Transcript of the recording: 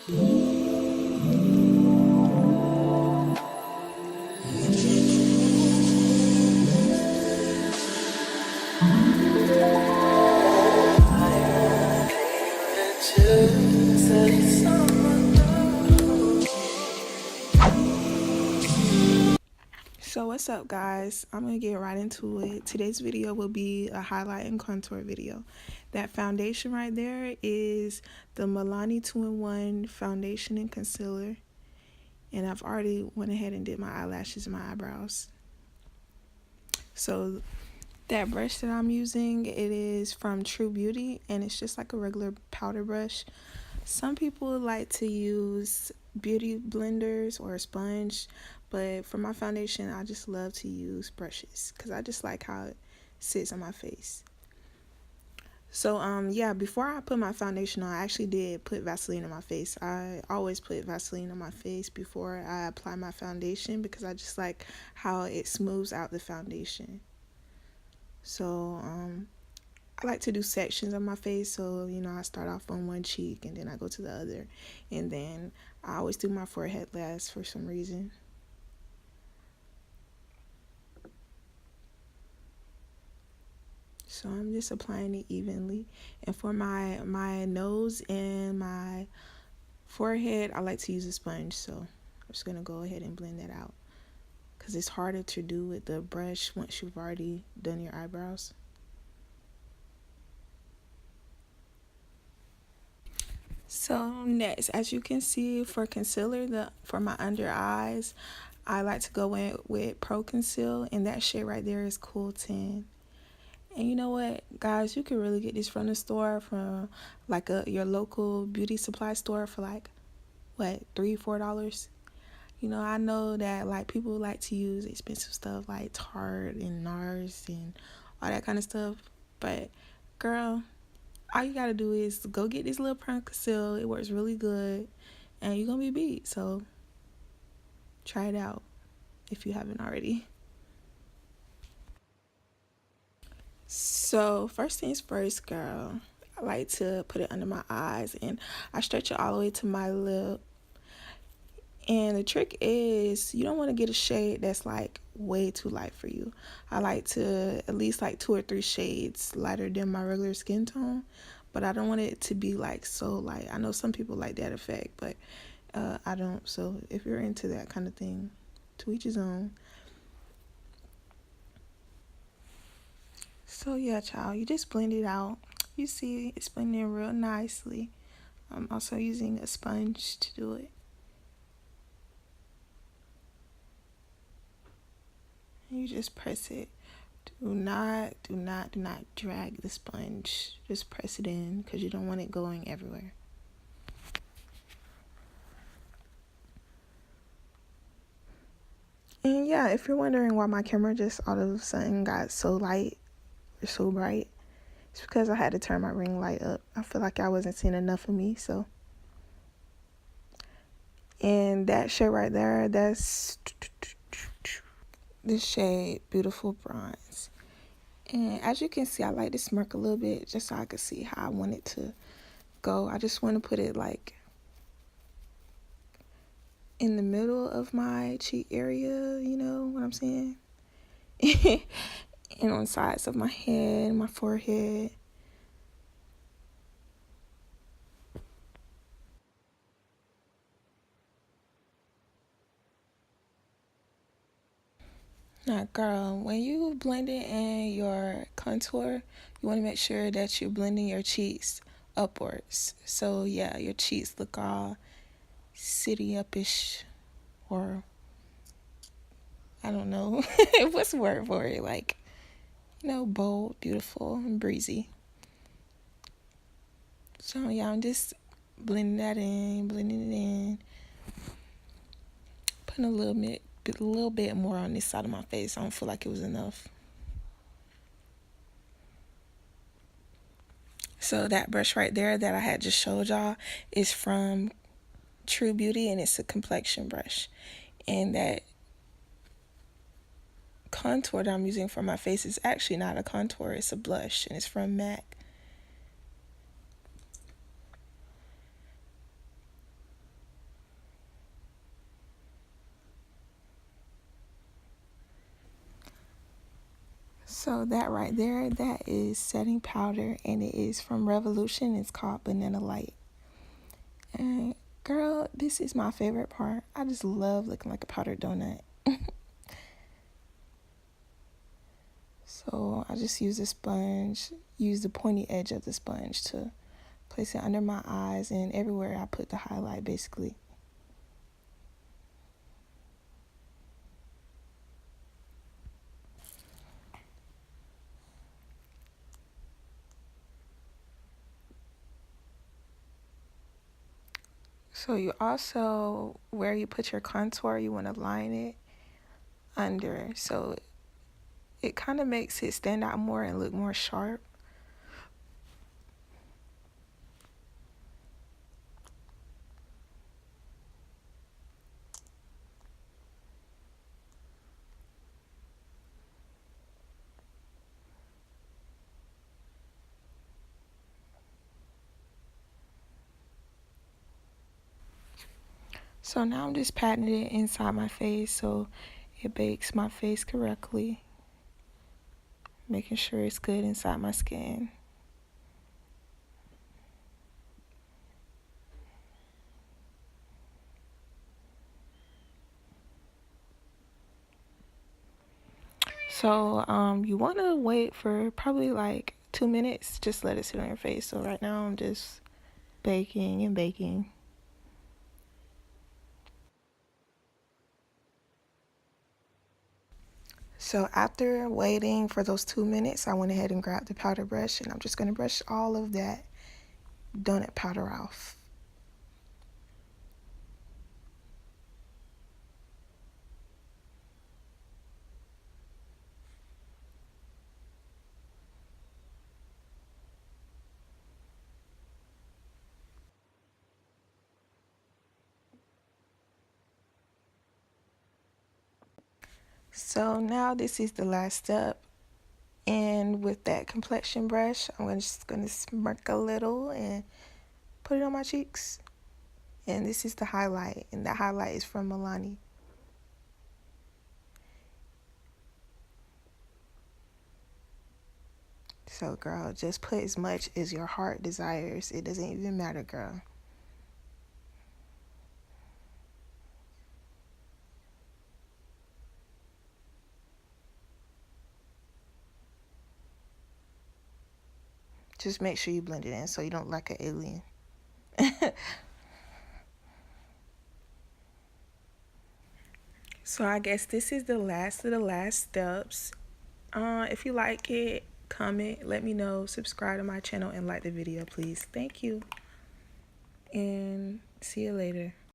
So what's up, guys? I'm gonna get right into it. Today's video will be a highlight and contour video. That foundation right there is the Milani 2-in-1 foundation and concealer, and I've already went ahead and did my eyelashes and my eyebrows. So that brush that I'm using, it is from True Beauty, and it's just like a regular powder brush. Some people like to use beauty blenders or a sponge, but for my foundation, I just love to use brushes because I just like how it sits on my face. So yeah, before I put my foundation on, I actually did put Vaseline on my face. I always put Vaseline on my face before I apply my foundation because I just like how it smooths out the foundation. So I like to do sections on my face, so I start off on one cheek and then I go to the other, and then I always do my forehead last for some reason. So I'm just applying it evenly, and for my nose and my forehead, I like to use a sponge, so I'm just gonna go ahead and blend that out because it's harder to do with the brush once you've already done your eyebrows. So next, as you can see, for concealer, for my under eyes, I like to go in with Pro Conceal, and that shade right there is Cool 10. And you know what, guys, you can really get this from the store, from like your local beauty supply store for like what, $3-4. I know that like people like to use expensive stuff like Tarte and NARS and all that kind of stuff, but girl, all you gotta do is go get this little Pro Conceal. It works really good, and you're gonna be beat. So try it out if you haven't already. So first things first, girl, I like to put it under my eyes, and I stretch it all the way to my lip. And the trick is, you don't want to get a shade that's like way too light for you. I like to at least like 2 or 3 shades lighter than my regular skin tone, but I don't want it to be like so light. I know some people like that effect, but I don't. So if you're into that kind of thing, to each his own. So yeah, child, you just blend it out. You see it's blending real nicely. I'm also using a sponge to do it. You just press it. Do not drag the sponge. Just press it in because you don't want it going everywhere. And yeah, if you're wondering why my camera just all of a sudden got so light or so bright, it's because I had to turn my ring light up. I feel like I wasn't seeing enough of me, so. And that shade right there, that's this shade, Beautiful Bronze. And as you can see, I like to smirk a little bit just so I can see how I want it to go. I just want to put it like in the middle of my cheek area, you know what I'm saying? And on sides of my head, my forehead. Now, girl, when you blend it in your contour, you want to make sure that you're blending your cheeks upwards. So, yeah, your cheeks look all city up-ish, or I don't know. What's the word for it? Like, bold, beautiful, and breezy. So, yeah, I'm just blending it in. Putting a little bit more on this side of my face. I don't feel like it was enough. So that brush right there that I had just showed y'all is from True Beauty, and it's a complexion brush. And that contour that I'm using for my face is actually not a contour, it's a blush, and it's from MAC. So that right there, that is setting powder, and it is from Revolution. It's called Banana Light. And girl, this is my favorite part. I just love looking like a powdered donut. So I just use a sponge, use the pointy edge of the sponge to place it under my eyes and everywhere I put the highlight, basically. So you also, where you put your contour, you want to line it under. So it kind of makes it stand out more and look more sharp. So now I'm just patting it inside my face so it bakes my face correctly, making sure it's good inside my skin. So you want to wait for probably like 2 minutes, just let it sit on your face. So right now I'm just baking and baking. So after waiting for those 2 minutes, I went ahead and grabbed the powder brush, and I'm just going to brush all of that donut powder off. So now this is the last step. And with that complexion brush, I'm just going to smirk a little and put it on my cheeks. And this is the highlight, and that highlight is from Milani. So girl, just put as much as your heart desires. It doesn't even matter, girl. Just make sure you blend it in so you don't look like an alien. So I guess this is the last of the last steps. If you like it, comment, let me know, subscribe to my channel, and like the video, please. Thank you. And see you later.